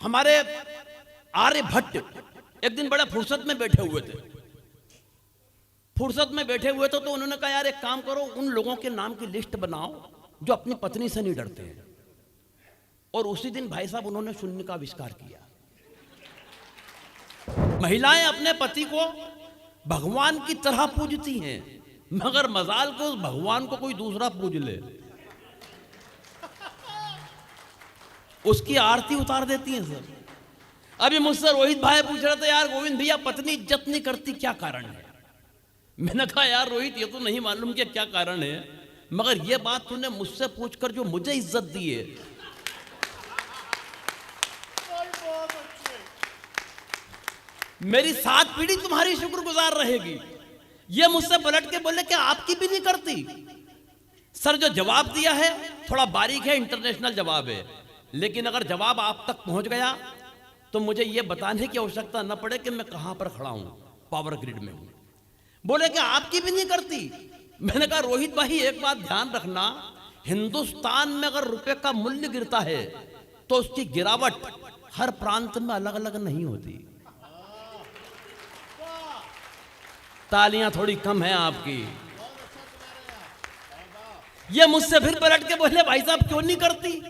हमारे आर्यभट्ट एक दिन बड़ा फुर्सत में बैठे हुए थे। तो उन्होंने कहा यार एक काम करो, उन लोगों के नाम की लिस्ट बनाओ जो अपनी पत्नी से नहीं डरते हैं। और उसी दिन भाई साहब उन्होंने शून्य का आविष्कार किया। महिलाएं अपने पति को भगवान की तरह पूजती हैं, मगर मजाल को उस भगवान को कोई दूसरा पूज ले, उसकी आरती उतार देती हैं सर। अभी मुझसे रोहित भाई पूछ रहे थे यार गोविंद भैया पत्नी इज्जत नहीं करती, क्या कारण है? मैंने कहा यार रोहित ये तो नहीं मालूम कि क्या कारण है, मगर ये बात तूने मुझसे पूछकर जो मुझे इज्जत दी है, मेरी 7 पीढ़ी तुम्हारी शुक्रगुजार रहेगी। ये मुझसे पलट के बोले कि आपकी भी नहीं करती। सर जो जवाब दिया है थोड़ा बारीक है, इंटरनेशनल जवाब है, लेकिन अगर जवाब आप तक पहुंच गया तो मुझे यह बताने की आवश्यकता न पड़े कि मैं कहां पर खड़ा हूं, पावर ग्रिड में हूं। बोले कि आपकी भी नहीं करती। मैंने कहा रोहित भाई एक बात ध्यान रखना, हिंदुस्तान में अगर रुपए का मूल्य गिरता है तो उसकी गिरावट हर प्रांत में अलग अलग नहीं होती। तालियां थोड़ी कम है आपकी। ये मुझसे फिर पलट के बोले भाई साहब क्यों नहीं करती?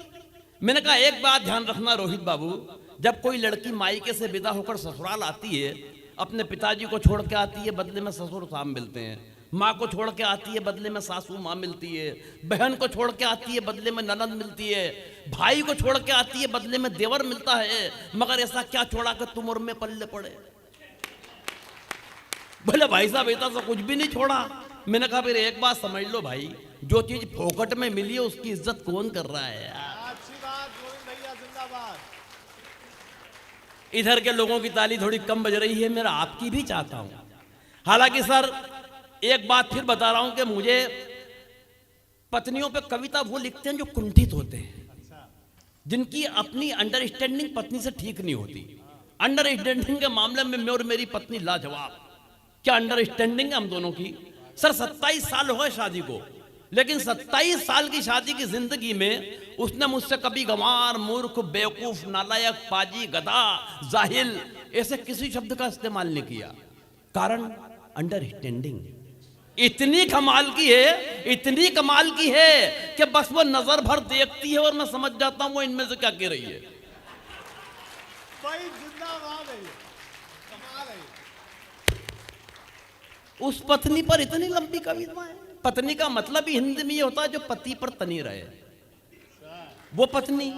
मैंने कहा एक बात ध्यान रखना रोहित बाबू, जब कोई लड़की मायके से विदा होकर ससुराल आती है, अपने पिताजी को छोड़ के आती है, बदले में ससुर साहब मिलते हैं। माँ को छोड़ के आती है, बदले में सासू माँ मिलती है। बहन को छोड़ के आती है, बदले में ननद मिलती है। भाई को छोड़ के आती है, बदले में देवर मिलता है। मगर ऐसा क्या छोड़ा कि तुम और में पल्ले पड़े? बोले भाई साहब ऐसा तो कुछ भी नहीं छोड़ा। मैंने कहा फिर एक बात समझ लो भाई, जो चीज फोकट में मिली है उसकी इज्जत कौन कर रहा है यार? इधर के लोगों की ताली थोड़ी कम बज रही है, मेरा आपकी भी चाहता हूं। हालांकि सर एक बात फिर बता रहा हूं कि मुझे पत्नियों पे कविता वो लिखते हैं जो कुंठित होते हैं, जिनकी अपनी अंडरस्टैंडिंग पत्नी से ठीक नहीं होती। अंडरस्टैंडिंग के मामले में मैं और मेरी पत्नी लाजवाब। क्या अंडरस्टैंडिंग है हम दोनों की? सर 27 साल हो गए शादी को, लेकिन 27 साल की शादी की जिंदगी में उसने मुझसे कभी गंवार, मूर्ख, बेवकूफ, नालायक, पाजी, गधा, जाहिल ऐसे किसी शब्द का इस्तेमाल नहीं किया। कारण अंडरस्टैंडिंग इतनी कमाल की है, इतनी कमाल की है कि बस वो नजर भर देखती है और मैं समझ जाता हूं वो इनमें से क्या कह रही है। उस पत्नी पर इतनी लंबी कविता है। पत्नी का मतलब ही हिंदी में ये होता है जो पति पर तनी रहे, वो पत्नी।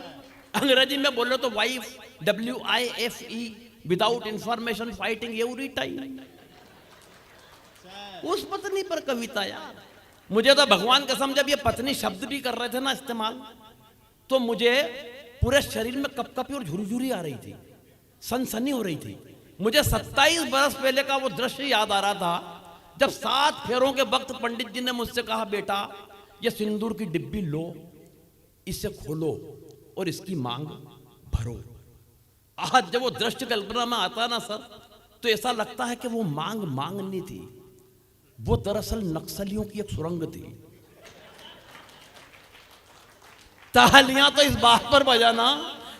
अंग्रेजी में बोलो तो wife, WIFE, without information fighting every time. उस पत्नी पर कविता यार। मुझे तो भगवान कसम जब ये पत्नी शब्द भी कर रहे थे ना इस्तेमाल, तो मुझे पूरे शरीर में कपकपी और झुरझुरी आ रही थी, सनसनी हो रही थी। मुझे 27 बरस पहले का वो दृश्य याद आ रहा था जब 7 फेरों के वक्त पंडित जी ने मुझसे कहा बेटा ये सिंदूर की डिब्बी लो, इसे खोलो और इसकी मांग भरो। आज जब वो दृश्य कल्पना में आता है ना सर, तो ऐसा लगता है कि वो मांग नहीं थी, वो दरअसल नक्सलियों की एक सुरंग थी। तालियां तो इस बात पर बजाना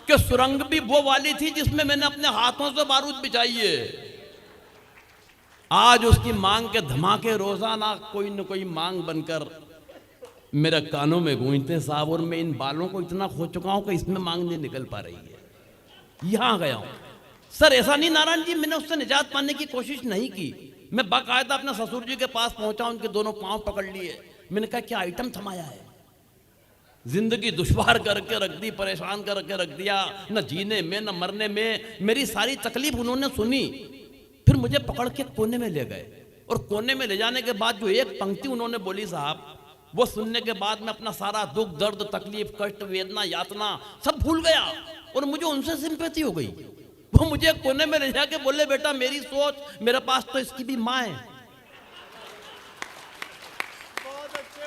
कि सुरंग भी वो वाली थी जिसमें मैंने अपने हाथों से बारूद बिछाई है। आज उसकी मांग के धमाके रोजाना कोई न कोई मांग बनकर मेरे कानों में गूंजते साहब, और मैं इन बालों को इतना खो चुका हूं कि इसमें मांग नहीं निकल पा रही है। यहां गया हूं सर, ऐसा नहीं नारायण जी मैंने उससे निजात पाने की कोशिश नहीं की। मैं बाकायदा अपने ससुर जी के पास पहुंचा, उनके दोनों पांव पकड़ लिए। मैंने कहा क्या आइटम थमाया है? जिंदगी दुश्वार करके रख दी, परेशान करके रख दिया, न जीने में न मरने में। मेरी सारी तकलीफ उन्होंने सुनी, फिर मुझे पकड़ के कोने में ले गए। और कोने में ले जाने के बाद जो एक पंक्ति उन्होंने बोली साहब, वो सुनने के बाद मैं अपना सारा दुख, दर्द, तकलीफ, कष्ट, वेदना, यातना सब भूल गया और मुझे उनसे सिंपैथी हो गई। वो मुझे कोने में ले जाके बोले बेटा मेरी सोच, मेरे पास तो इसकी भी माँ है।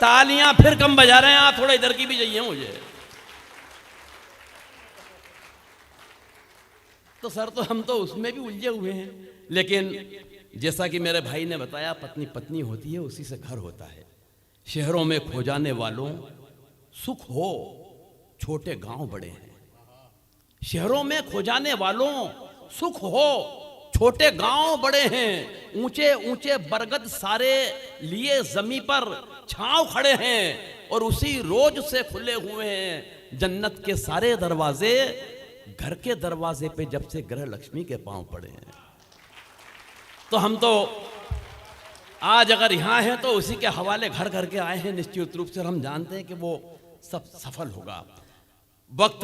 तालियां फिर कम बजा रहे हैं आप, थोड़ा इधर की भी चाहिए मुझे। तो सर तो हम तो उसमें भी उलझे हुए हैं, लेकिन जैसा कि मेरे भाई ने बताया पत्नी पत्नी होती है, उसी से घर होता है। शहरों में खो जाने वालों सुख हो, छोटे गांव बड़े हैं। शहरों में खो जाने वालों सुख हो, छोटे गांव बड़े हैं, ऊंचे ऊंचे बरगद सारे लिए जमी पर छांव खड़े हैं, और उसी रोज से खुले हुए हैं जन्नत के सारे दरवाजे, घर के दरवाजे पे जब से ग्रह लक्ष्मी के पांव पड़े हैं। तो हम तो आज अगर यहाँ हैं तो उसी के हवाले घर करके आए हैं निश्चित रूप से, और हम जानते हैं कि वो सब सफल होगा। वक्त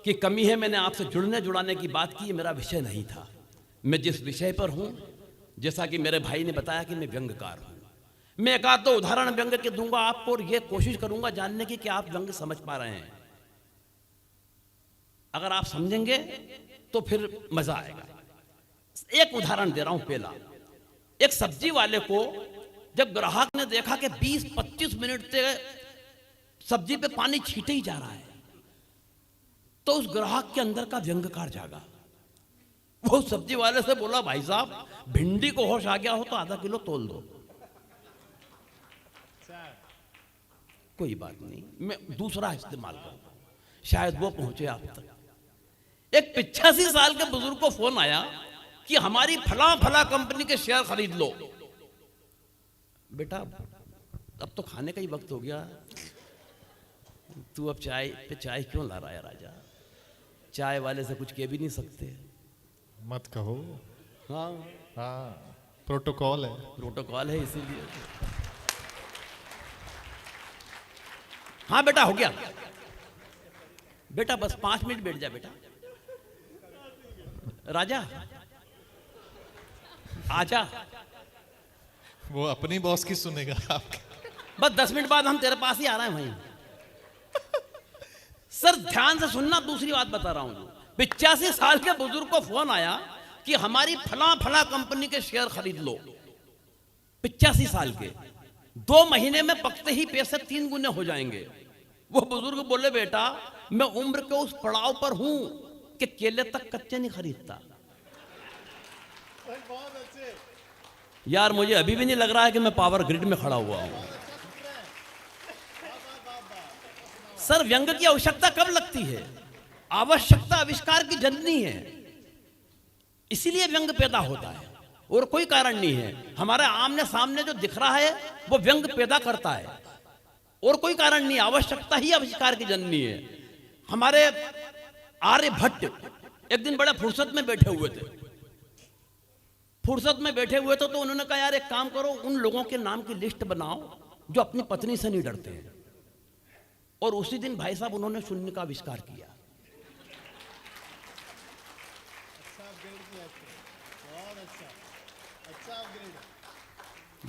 की कमी है, मैंने आपसे जुड़ने जुड़ाने की बात की, ये मेरा विषय नहीं था। मैं जिस विषय पर हूँ, जैसा कि मेरे भाई ने बताया कि मैं व्यंग्यकार हूँ, मैं एक आध दो उदाहरण व्यंग्य के दूंगा आपको, और ये कोशिश करूंगा जानने की कि आप व्यंग्य समझ पा रहे हैं। अगर आप समझेंगे तो फिर मजा आएगा। एक उदाहरण दे रहा हूं। पहला, एक सब्जी वाले को जब ग्राहक ने देखा कि 20-25 मिनट से सब्जी पे पानी छीटे ही जा रहा है, तो उस ग्राहक के अंदर का व्यंग्यकार जागा। वो सब्जी वाले से बोला, भाई साहब भिंडी को होश आ गया हो तो आधा किलो तोल दो। कोई बात नहीं, मैं दूसरा इस्तेमाल करूंगा, शायद वो पहुंचे आप तक। एक 85 साल के बुजुर्ग को फोन आया कि हमारी फला फला कंपनी के शेयर खरीद लो। बेटा अब तो खाने का ही वक्त हो गया, तू अब चाय पे चाय क्यों ला रहा है राजा? चाय वाले से कुछ कह भी नहीं सकते। मत कहो। हाँ हाँ, प्रोटोकॉल है। प्रोटोकॉल है इसीलिए। हाँ बेटा हो गया, बेटा बस 5 मिनट बैठ जा बेटा। राजा आजा। वो अपनी बॉस की सुनेगा आपके। बस 10 मिनट बाद हम तेरे पास ही आ रहे हैं भाई। सर ध्यान से सुनना, दूसरी बात बता रहा हूं। 85 साल के बुजुर्ग को फोन आया कि हमारी फला फला कंपनी के शेयर खरीद लो। 85 साल के, 2 महीने में पकते ही पैसे 3 गुने हो जाएंगे। वो बुजुर्ग बोले, बेटा मैं उम्र के उस पड़ाव पर हूं कि केले तक कच्चे नहीं खरीदता। यार मुझे अभी भी नहीं लग रहा है कि मैं पावर ग्रिड में खड़ा हुआ हूं। सर व्यंग्य की आवश्यकता कब लगती है? आवश्यकता आविष्कार की जननी है, इसीलिए व्यंग्य पैदा होता है, और कोई कारण नहीं है। हमारे आमने सामने जो दिख रहा है वो व्यंग्य पैदा करता है, और कोई कारण नहीं। आवश्यकता ही आविष्कार की जननी है। हमारे आर्यभट्ट एक दिन बड़े फुर्सत में बैठे हुए थे। तो उन्होंने कहा, यार एक काम करो, उन लोगों के नाम की लिस्ट बनाओ जो अपनी पत्नी से नहीं डरते हैं। और उसी दिन भाई साहब उन्होंने शून्य का आविष्कार किया।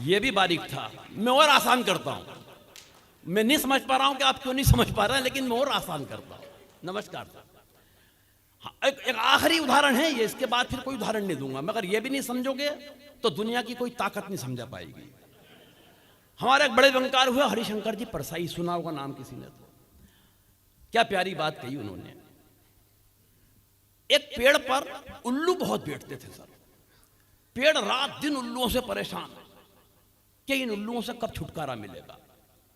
ये भी बारीक था। मैं और आसान करता हूं। मैं नहीं समझ पा रहा हूं कि आप क्यों नहीं समझ पा रहे हैं, लेकिन मैं और आसान करता हूं। नमस्कार। हाँ, एक आखिरी उदाहरण है ये, इसके बाद फिर कोई उदाहरण नहीं दूंगा। मगर ये भी नहीं समझोगे तो दुनिया की कोई ताकत नहीं समझा पाएगी। हमारे एक बड़े व्यंग्यकार हुए हरिशंकर जी परसाई, सुना होगा नाम किसी ने तो। क्या प्यारी बात कही उन्होंने। एक पेड़ पर उल्लू बहुत बैठते थे सर। पेड़ रात दिन उल्लुओं से परेशान कि इन उल्लुओं से कब छुटकारा मिलेगा।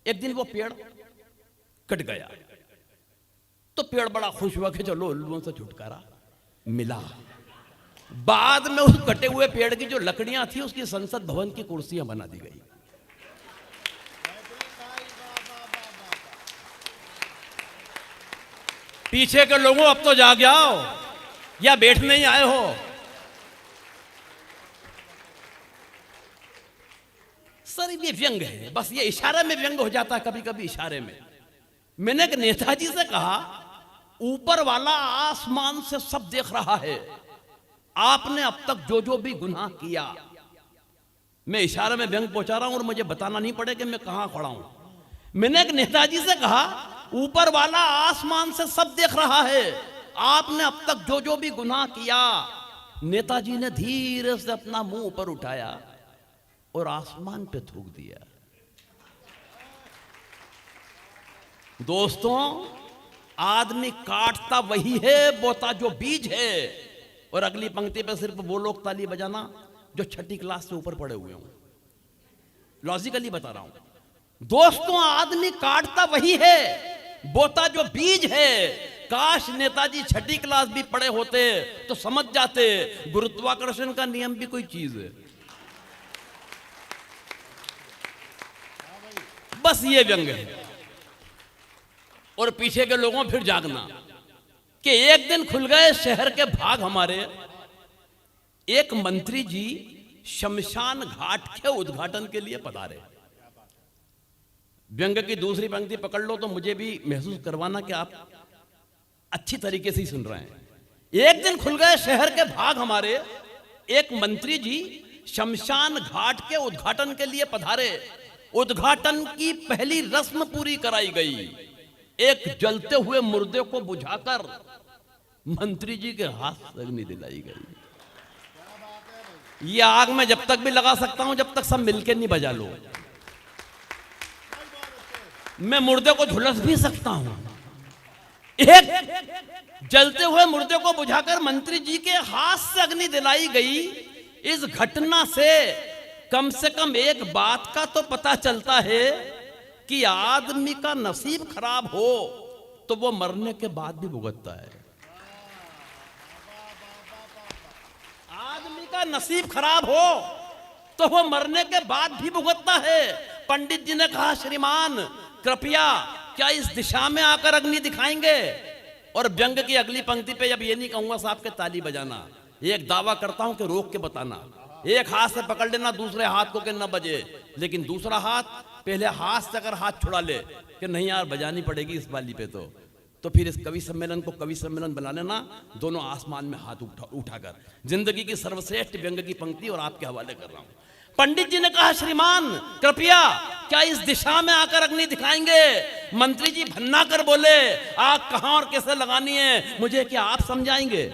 एक दिन वो पेड़ कट गया तो पेड़ बड़ा खुश हुआ कि चलो उल्लुओं से छुटकारा मिला। बाद में उस कटे हुए पेड़ की जो लकड़ियां थी उसकी संसद भवन की कुर्सियां बना दी गई। पीछे के लोगों अब तो जाग जाओ, या बैठने ही आए हो। सर ये व्यंग्य है, बस ये इशारे में व्यंग्य हो जाता है, कभी कभी इशारे में। मैंने एक नेताजी से कहा, ऊपर वाला आसमान से सब देख रहा है, आपने अब तक जो जो भी गुनाह किया। मैं इशारे में व्यंग्य पहुंचा रहा हूं और मुझे बताना नहीं पड़े कि मैं कहां खड़ा हूं। मैंने एक नेताजी से कहा, ऊपर वाला आसमान से सब देख रहा है, आपने अब तक जो जो भी गुनाह किया। नेताजी ने धीरे से अपना मुंह ऊपर उठाया और आसमान पे थूक दिया। दोस्तों, आदमी काटता वही है, बोता जो बीज है। और अगली पंक्ति पे सिर्फ वो लोग ताली बजाना जो छठी क्लास से ऊपर पड़े हुए हों। लॉजिकली बता रहा हूं दोस्तों, आदमी काटता वही है, बोता जो बीज है। काश नेताजी छठी क्लास भी पढ़े होते तो समझ जाते गुरुत्वाकर्षण का नियम भी कोई चीज है। बस ये व्यंग है। और पीछे के लोगों फिर जागना कि एक दिन खुल गए शहर के भाग हमारे, एक मंत्री जी शमशान घाट के उद्घाटन के लिए पधारे। व्यंग की दूसरी पंक्ति पकड़ लो तो मुझे भी महसूस करवाना कि आप अच्छी तरीके से ही सुन रहे हैं। एक दिन खुल गए शहर के भाग हमारे, एक मंत्री जी शमशान घाट के उद्घाटन के लिए पधारे। उद्घाटन की पहली रस्म पूरी कराई गई। एक जलते हुए मुर्दे को बुझाकर मंत्री जी के हाथ से अग्नि दिलाई गई। ये आग मैं जब तक भी लगा सकता हूं जब तक सब मिलकर नहीं बजा लो। मैं मुर्दे को झुलस भी सकता हूं। एक जलते हुए मुर्दे को बुझाकर मंत्री जी के हाथ से अग्नि दिलाई गई। इस घटना से कम एक बात का तो पता चलता है कि आदमी का नसीब खराब हो तो वो मरने के बाद भी भुगतता है। आदमी का नसीब खराब हो तो वो मरने के बाद भी भुगतता है। पंडित जी ने कहा, श्रीमान कृपया क्या इस दिशा में आकर अग्नि दिखाएंगे? और व्यंग की अगली पंक्ति पे जब ये नहीं कहूंगा साहब के ताली बजाना, एक दावा करता हूं कि रोक के बताना। एक हाथ से पकड़ लेना, दूसरे हाथ को कि न बजे, लेकिन दूसरा हाथ पहले हाथ से अगर हाथ छुड़ा ले कि नहीं यार बजानी पड़ेगी इस बाली पे, तो फिर इस कवि सम्मेलन को कवि सम्मेलन बना लेना, दोनों आसमान में हाथ उठाकर। जिंदगी की सर्वश्रेष्ठ व्यंग की पंक्ति और आपके हवाले कर रहा हूं। पंडित जी ने कहा, श्रीमान कृपया क्या इस दिशा में आकर अग्नि दिखाएंगे? मंत्री जी भन्ना कर बोले, आग कहां और कैसे लगानी है मुझे क्या आप समझाएंगे?